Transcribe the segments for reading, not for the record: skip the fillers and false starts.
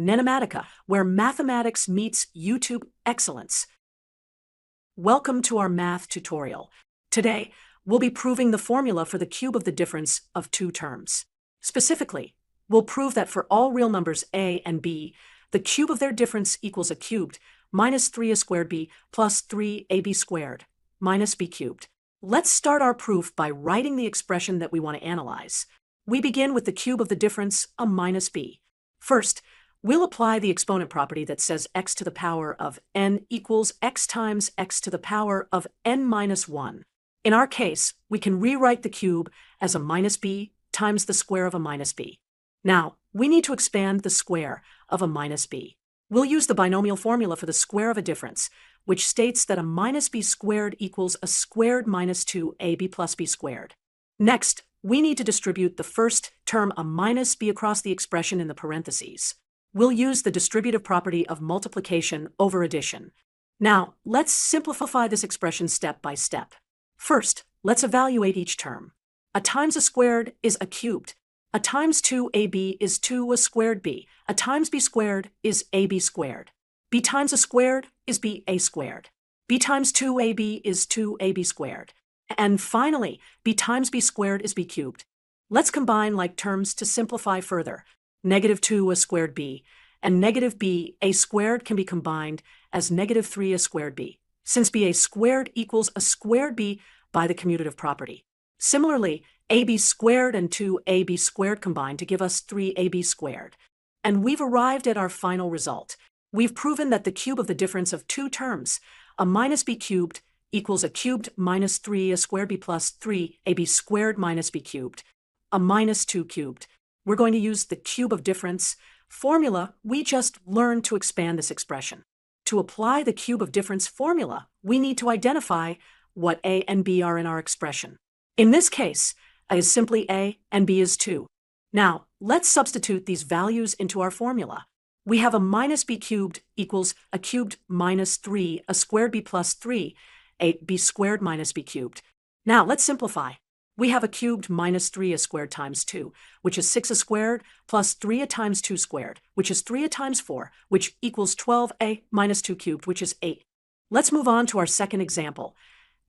NENOMATICA, where mathematics meets YouTube excellence. Welcome to our math tutorial. Today, we'll be proving the formula for the cube of the difference of two terms. Specifically, we'll prove that for all real numbers a and b, the cube of their difference equals a cubed minus 3a squared b plus 3ab squared minus b cubed. Let's start our proof by writing the expression that we want to analyze. We begin with the cube of the difference, a minus b. First, we'll apply the exponent property that says x to the power of n equals x times x to the power of n minus 1. In our case, we can rewrite the cube as a minus b times the square of a minus b. Now, we need to expand the square of a minus b. We'll use the binomial formula for the square of a difference, which states that a minus b squared equals a squared minus 2ab plus b squared. Next, we need to distribute the first term a minus b across the expression in the parentheses. We'll use the distributive property of multiplication over addition. Now, let's simplify this expression step by step. First, let's evaluate each term. A times a squared is a cubed. A times 2ab is 2a squared b. A times b squared is ab squared. B times a squared is ba squared. B times 2ab is 2ab squared. And finally, b times b squared is b cubed. Let's combine like terms to simplify further. Negative 2a squared b and negative b a squared can be combined as negative 3a squared b, since ba squared equals a squared b by the commutative property. Similarly, ab squared and 2ab squared combine to give us 3ab squared. And we've arrived at our final result. We've proven that the cube of the difference of two terms, a minus b cubed, equals a cubed minus 3a squared b plus 3ab squared minus b cubed, a minus 2 cubed. We're going to use the cube of difference formula we just learned to expand this expression. To apply the cube of difference formula, we need to identify what a and b are in our expression. In this case, a is simply a and b is 2. Now, let's substitute these values into our formula. We have a minus b cubed equals a cubed minus 3 a squared b plus 3 a b squared minus b cubed. Now, let's simplify. We have a cubed minus 3a squared times 2, which is 6a squared, plus 3a times 2 squared, which is 3a times 4, which equals 12a minus 2 cubed, which is 8. Let's move on to our second example,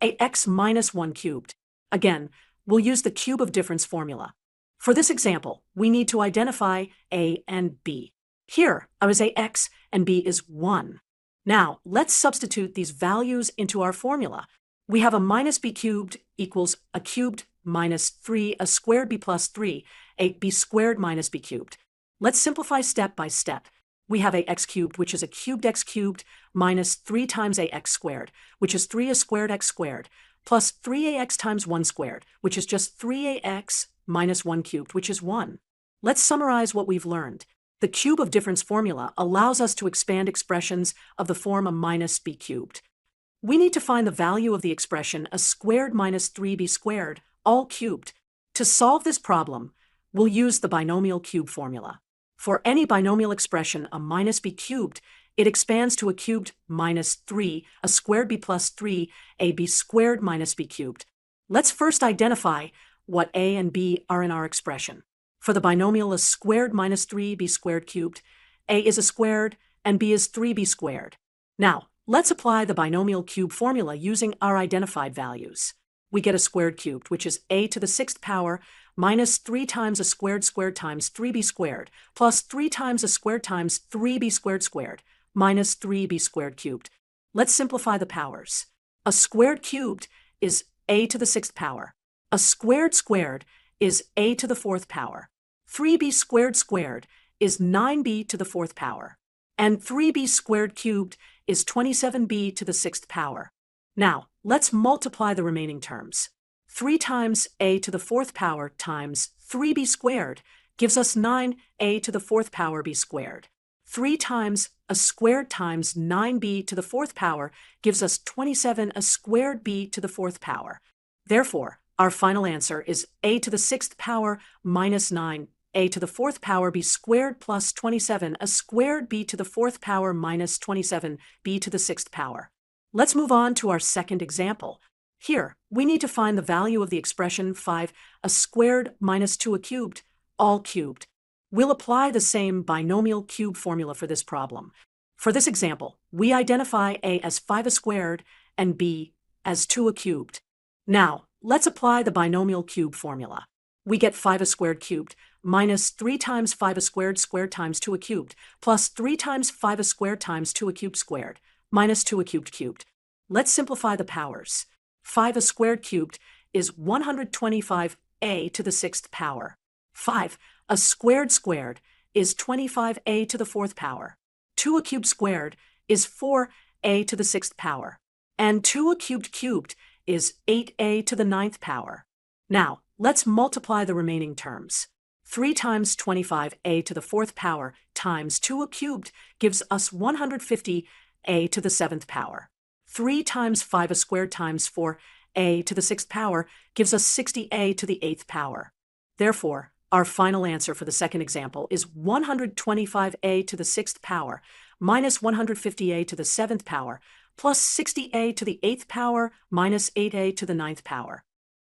ax minus 1 cubed. Again, we'll use the cube of difference formula. For this example, we need to identify a and b. Here, I was ax and b is 1. Now, let's substitute these values into our formula. We have a minus b cubed equals a cubed minus 3 a squared b plus 3 a b squared minus b cubed. Let's simplify step by step. We have ax cubed, which is a cubed x cubed minus 3 times ax squared, which is 3a squared x squared, plus 3ax times 1 squared, which is just 3ax minus 1 cubed, which is 1. Let's summarize what we've learned. The cube of difference formula allows us to expand expressions of the form a minus b cubed. We need to find the value of the expression a squared minus 3b squared, all cubed. To solve this problem, we'll use the binomial cube formula. For any binomial expression a minus b cubed, it expands to a cubed minus 3 a squared b plus 3 a b squared minus b cubed. Let's first identify what a and b are in our expression. For the binomial a squared minus 3b squared cubed, a is a squared and b is 3b squared. Now, let's apply the binomial cube formula using our identified values. We get a squared cubed, which is a to the 6th power minus 3 times a squared squared times 3b squared, plus 3 times a squared times 3b squared squared, minus 3b squared cubed. Let's simplify the powers. A squared cubed is a to the 6th power. A squared squared is a to the 4th power. 3b squared squared is 9b to the 4th power. And 3b squared cubed is 27b to the 6th power. Now, let's multiply the remaining terms. 3 times a to the 4th power times 3b squared gives us 9a to the 4th power b squared. 3 times a squared times 9b to the 4th power gives us 27 a squared b to the 4th power. Therefore, our final answer is a to the 6th power minus 9 a to the 4th power b squared plus 27 a squared b to the 4th power minus 27 b to the 6th power. Let's move on to our second example. Here, we need to find the value of the expression 5 a squared minus 2 a cubed, all cubed. We'll apply the same binomial cube formula for this problem. For this example, we identify a as 5a squared and b as 2a cubed. Now, let's apply the binomial cube formula. We get 5a squared cubed minus 3 times 5a squared times 2a cubed plus 3 times 5a squared times 2a cubed squared minus 2a cubed cubed. Let's simplify the powers. 5a squared cubed is 125a to the 6th power. 5a squared squared is 25a to the 4th power. 2a cubed squared is 4a to the 6th power. And 2a cubed cubed is 8a to the 9th power. Now, let's multiply the remaining terms. 3 times 25a to the 4th power times 2a cubed gives us 150a to the 7th power. 3 times 5a squared times 4a to the 6th power gives us 60a to the 8th power. Therefore, our final answer for the second example is 125a to the 6th power minus 150a to the 7th power plus 60a to the 8th power minus 8a to the 9th power.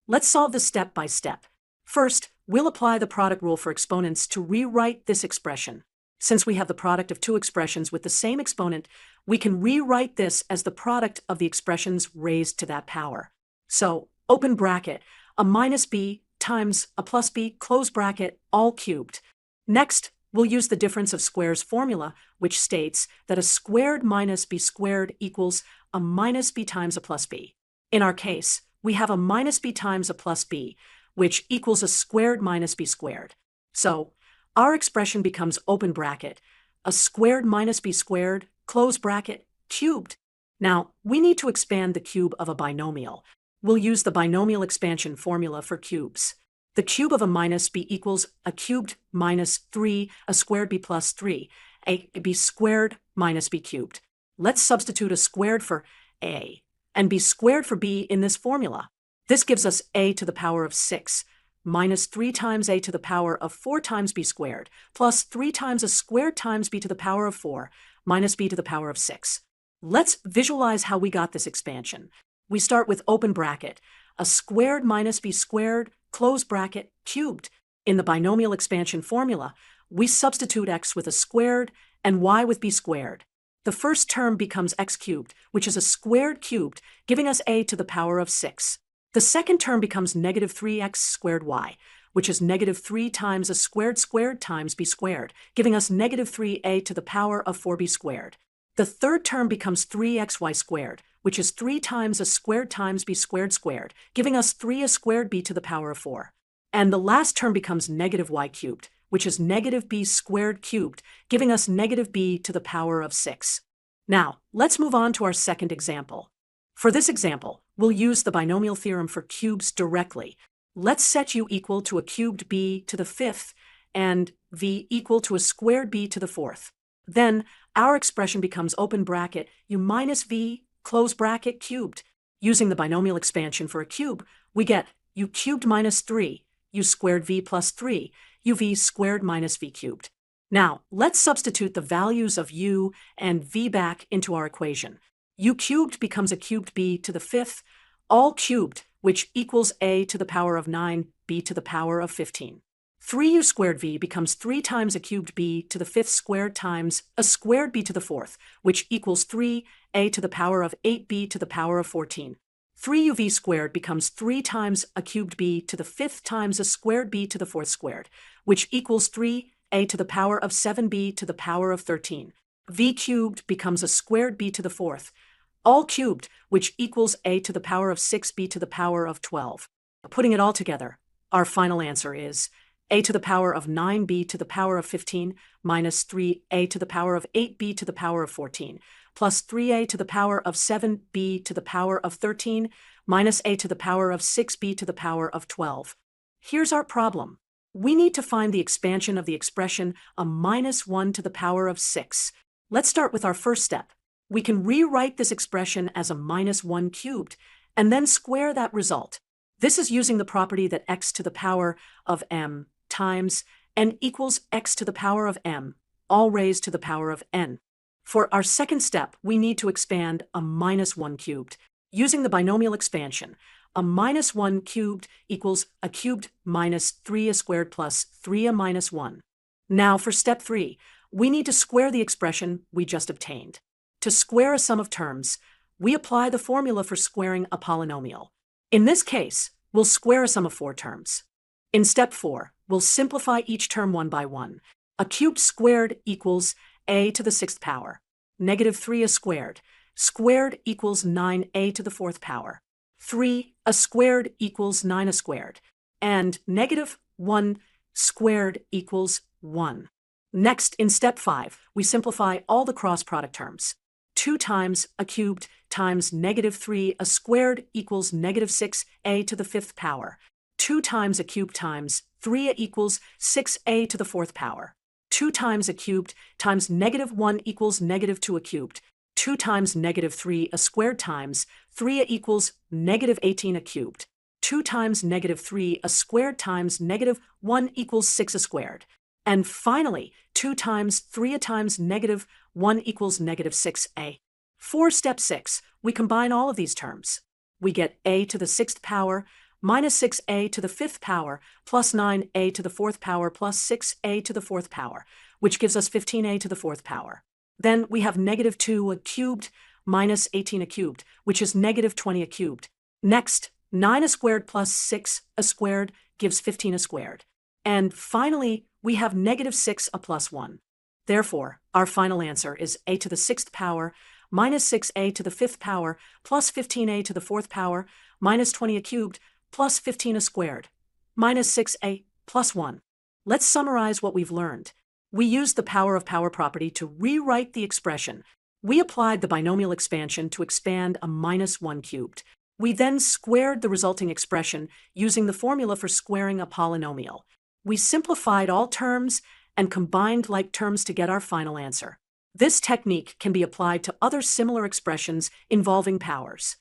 Let's solve this step by step. First, we'll apply the product rule for exponents to rewrite this expression. Since we have the product of two expressions with the same exponent, we can rewrite this as the product of the expressions raised to that power. So, open bracket, a minus b times a plus b, close bracket, all cubed. Next, we'll use the difference of squares formula, which states that a squared minus b squared equals a minus b times a plus b. In our case, we have a minus b times a plus b, which equals a squared minus b squared. So, our expression becomes open bracket, a squared minus b squared, close bracket, cubed. Now, we need to expand the cube of a binomial. We'll use the binomial expansion formula for cubes. The cube of a minus b equals a cubed minus 3, a squared b plus 3, a b squared minus b cubed. Let's substitute a squared for a and b squared for b in this formula. This gives us a to the power of 6 minus 3 times a to the power of 4 times b squared plus 3 times a squared times b to the power of 4 minus b to the power of 6. Let's visualize how we got this expansion. We start with open bracket, a squared minus b squared, close bracket, cubed. In the binomial expansion formula, we substitute x with a squared and y with b squared. The first term becomes x cubed, which is a squared cubed, giving us a to the power of 6. The second term becomes negative 3x squared y, which is negative 3 times a squared squared times b squared, giving us negative 3a to the power of 4b squared. The third term becomes 3xy squared, which is 3 times a squared times b squared squared, giving us 3a squared b to the power of 4. And the last term becomes negative y cubed, which is negative b squared cubed, giving us negative b to the power of 6. Now, let's move on to our second example. For this example, we'll use the binomial theorem for cubes directly. Let's set u equal to a cubed b to the 5th and v equal to a squared b to the 4th. Then, our expression becomes open bracket u minus v, close bracket, cubed. Using the binomial expansion for a cube, we get u cubed minus 3, u squared v plus 3, uv squared minus v cubed. Now, let's substitute the values of u and v back into our equation. U cubed becomes a cubed b to the 5th, all cubed, which equals a to the power of 9, b to the power of 15. 3u squared v becomes 3 times a cubed b to the 5th squared times a squared b to the 4th, which equals 3a to the power of 8b to the power of 14. 3uv squared becomes 3 times a cubed b to the 5th times a squared b to the 4th squared, which equals 3a to the power of 7b to the power of 13. V cubed becomes a squared b to the 4th, all cubed, which equals a to the power of 6b to the power of 12. Putting it all together, our final answer is a to the power of 9b to the power of 15 minus 3a to the power of 8b to the power of 14 plus 3a to the power of 7b to the power of 13 minus a to the power of 6b to the power of 12. Here's our problem. We need to find the expansion of the expression a minus 1 to the power of 6. Let's start with our first step. We can rewrite this expression as a minus 1 cubed, and then square that result. This is using the property that x to the power of m times n equals x to the power of m, all raised to the power of n. For our second step, we need to expand a minus 1 cubed. Using the binomial expansion, a minus 1 cubed equals a cubed minus 3a squared plus 3a minus 1. Now for step 3, we need to square the expression we just obtained. To square a sum of terms, we apply the formula for squaring a polynomial. In this case, we'll square a sum of 4 terms. In step 4, we'll simplify each term one by one. A cubed squared equals a to the 6th power. Negative 3a squared. Squared equals 9a to the 4th power. 3a squared equals 9a squared. And negative 1 squared equals 1. Next, in step 5, we simplify all the cross product terms. 2 times a cubed times negative 3a squared equals negative 6a to the 5th power. 2 times a cubed times 3a equals 6a to the 4th power. 2 times a cubed times negative 1 equals negative 2a cubed. 2 times negative 3a squared times 3a equals negative 18a cubed. 2 times negative 3a squared times negative 1 equals 6a squared. And finally, 2 times 3a times negative 1 equals negative 6a. For step 6, we combine all of these terms. We get a to the 6th power minus 6a to the 5th power plus 9a to the 4th power plus 6a to the 4th power, which gives us 15a to the 4th power. Then we have negative 2a cubed minus 18a cubed, which is negative 20a cubed. Next, 9a squared plus 6a squared gives 15a squared. And finally, we have negative 6a plus 1. Therefore, our final answer is a to the 6th power minus 6a to the 5th power plus 15a to the 4th power minus 20a cubed plus 15a squared minus 6a plus 1. Let's summarize what we've learned. We used the power of power property to rewrite the expression. We applied the binomial expansion to expand a minus 1 cubed. We then squared the resulting expression using the formula for squaring a polynomial. We simplified all terms and combined like terms to get our final answer. This technique can be applied to other similar expressions involving powers.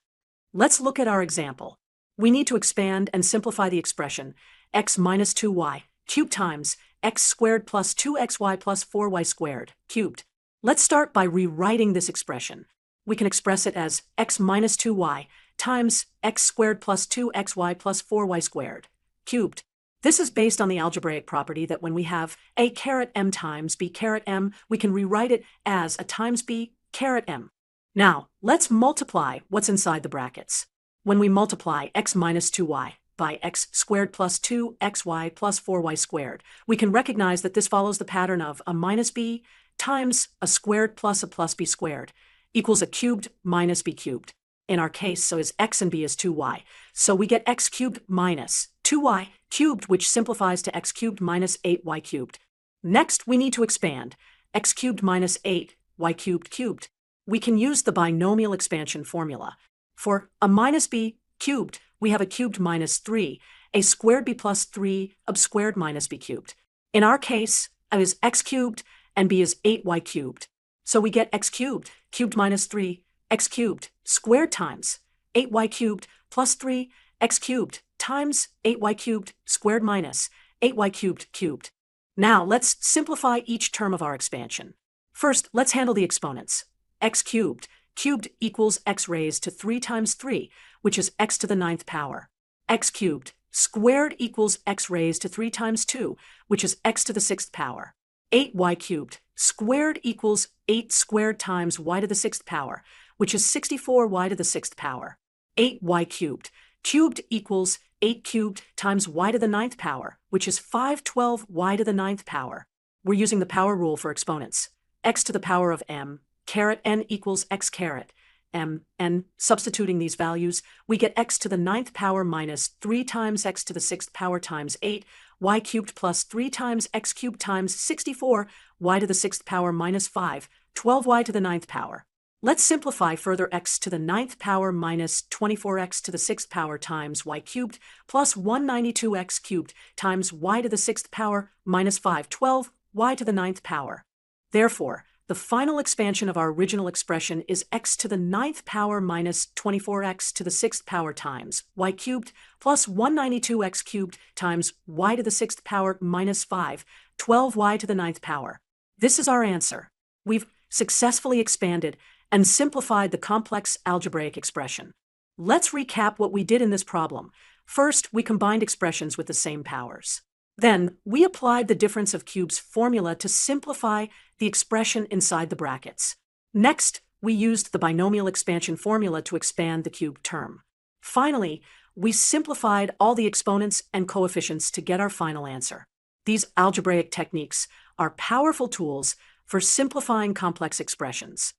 Let's look at our example. We need to expand and simplify the expression x minus 2y cubed times x squared plus 2xy plus 4y squared cubed. Let's start by rewriting this expression. We can express it as x minus 2y times x squared plus 2xy plus 4y squared cubed. This is based on the algebraic property that when we have a caret m times b caret m, we can rewrite it as a times b caret m. Now, let's multiply what's inside the brackets. When we multiply x minus 2y by x squared plus 2xy plus 4y squared, we can recognize that this follows the pattern of a minus b times a squared plus a plus b squared equals a cubed minus b cubed. In our case, so is x and b is 2y. So we get x cubed minus 2y cubed, which simplifies to x cubed minus 8y cubed. Next, we need to expand x cubed minus 8y cubed cubed. We can use the binomial expansion formula. For a minus b cubed, we have a cubed minus 3, a squared b plus 3 of squared minus b cubed. In our case, a is x cubed and b is 8y cubed. So we get x cubed, cubed minus 3, x cubed, squared times 8y cubed plus 3, x cubed times 8y cubed squared minus 8y cubed cubed. Now let's simplify each term of our expansion. First, let's handle the exponents. X cubed. Cubed equals x raised to 3 times 3, which is x to the 9th power. X cubed. Squared equals x raised to 3 times 2, which is x to the 6th power. 8y cubed. Squared equals 8 squared times y to the 6th power, which is 64y to the 6th power. 8y cubed. Cubed equals 8 cubed times y to the 9th power, which is 512y to the 9th power. We're using the power rule for exponents. X to the power of m, caret n equals x caret m, and substituting these values, we get x to the 9th power minus 3 times x to the 6th power times 8, y cubed plus 3 times x cubed times 64, y to the 6th power minus 5, 12y to the 9th power. Let's simplify further x to the 9th power minus 24x to the 6th power times y cubed plus 192x cubed times y to the 6th power minus 512 y to the 9th power. Therefore, the final expansion of our original expression is x to the 9th power minus 24x to the 6th power times y cubed plus 192x cubed times y to the 6th power minus 5, 12y to the 9th power. This is our answer. We've successfully expanded and simplified the complex algebraic expression. Let's recap what we did in this problem. First, we combined expressions with the same powers. Then, we applied the difference of cubes formula to simplify the expression inside the brackets. Next, we used the binomial expansion formula to expand the cube term. Finally, we simplified all the exponents and coefficients to get our final answer. These algebraic techniques are powerful tools for simplifying complex expressions.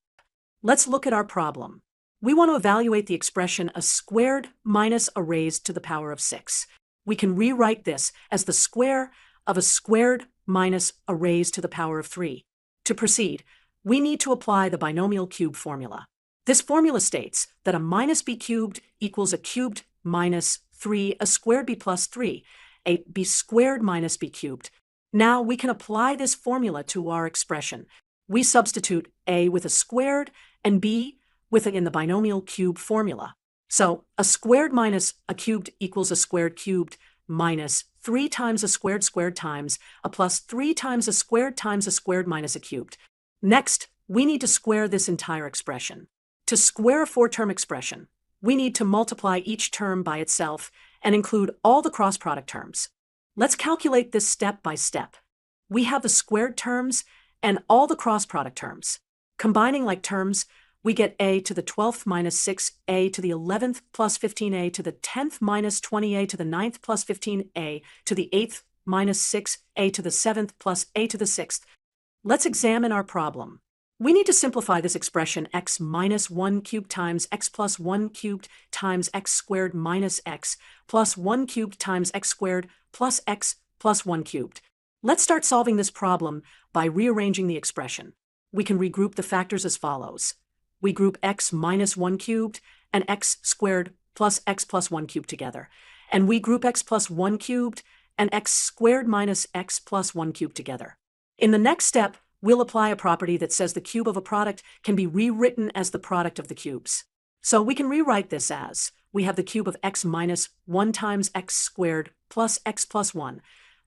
Let's look at our problem. We want to evaluate the expression a squared minus a raised to the power of 6. We can rewrite this as the square of a squared minus a raised to the power of 3. To proceed, we need to apply the binomial cube formula. This formula states that a minus b cubed equals a cubed minus 3, a squared b plus 3, a b squared minus b cubed. Now we can apply this formula to our expression. We substitute a with a squared and b with it in the binomial cube formula. So a squared minus a cubed equals a squared cubed minus 3 times a squared squared times a plus 3 times a squared minus a cubed. Next, we need to square this entire expression. To square a 4-term expression, we need to multiply each term by itself and include all the cross product terms. Let's calculate this step by step. We have the squared terms and all the cross product terms. Combining like terms, we get a to the 12th minus 6a to the 11th plus 15a to the 10th minus 20a to the 9th plus 15a to the 8th minus 6a to the 7th plus a to the 6th. Let's examine our problem. We need to simplify this expression x minus 1 cubed times x plus 1 cubed times x squared minus x plus 1 cubed times x squared plus x plus 1 cubed. Let's start solving this problem by rearranging the expression. We can regroup the factors as follows. We group x minus 1 cubed and x squared plus x plus 1 cubed together. And we group x plus 1 cubed and x squared minus x plus 1 cubed together. In the next step, we'll apply a property that says the cube of a product can be rewritten as the product of the cubes. So we can rewrite this as, we have the cube of x minus 1 times x squared plus x plus 1,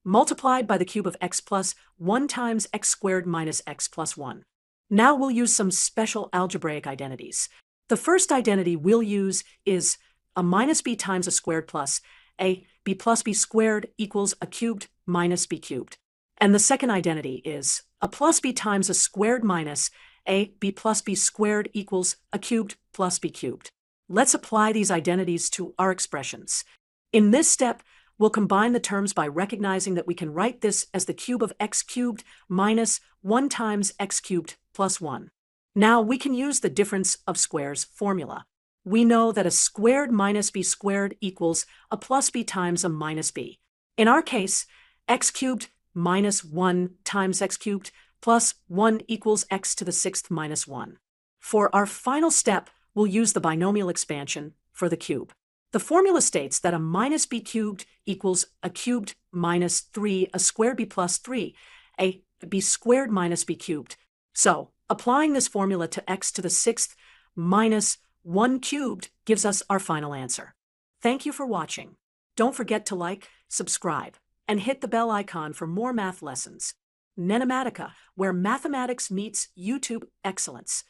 multiplied by the cube of x plus 1 times x squared minus x plus 1. Now we'll use some special algebraic identities. The first identity we'll use is a minus b times a squared plus a b plus b squared equals a cubed minus b cubed. And the second identity is a plus b times a squared minus a b plus b squared equals a cubed plus b cubed. Let's apply these identities to our expressions. In this step, we'll combine the terms by recognizing that we can write this as the cube of x cubed minus 1 times x cubed plus 1. Now we can use the difference of squares formula. We know that a squared minus b squared equals a plus b times a minus b. In our case, x cubed minus 1 times x cubed plus 1 equals x to the 6th minus 1. For our final step, we'll use the binomial expansion for the cube. The formula states that a minus b cubed equals a cubed minus 3, a squared b plus 3, a b squared minus b cubed. So, applying this formula to x to the 6th minus 1 cubed gives us our final answer. Thank you for watching. Don't forget to like, subscribe, and hit the bell icon for more math lessons. NENOMATICA, where mathematics meets YouTube excellence.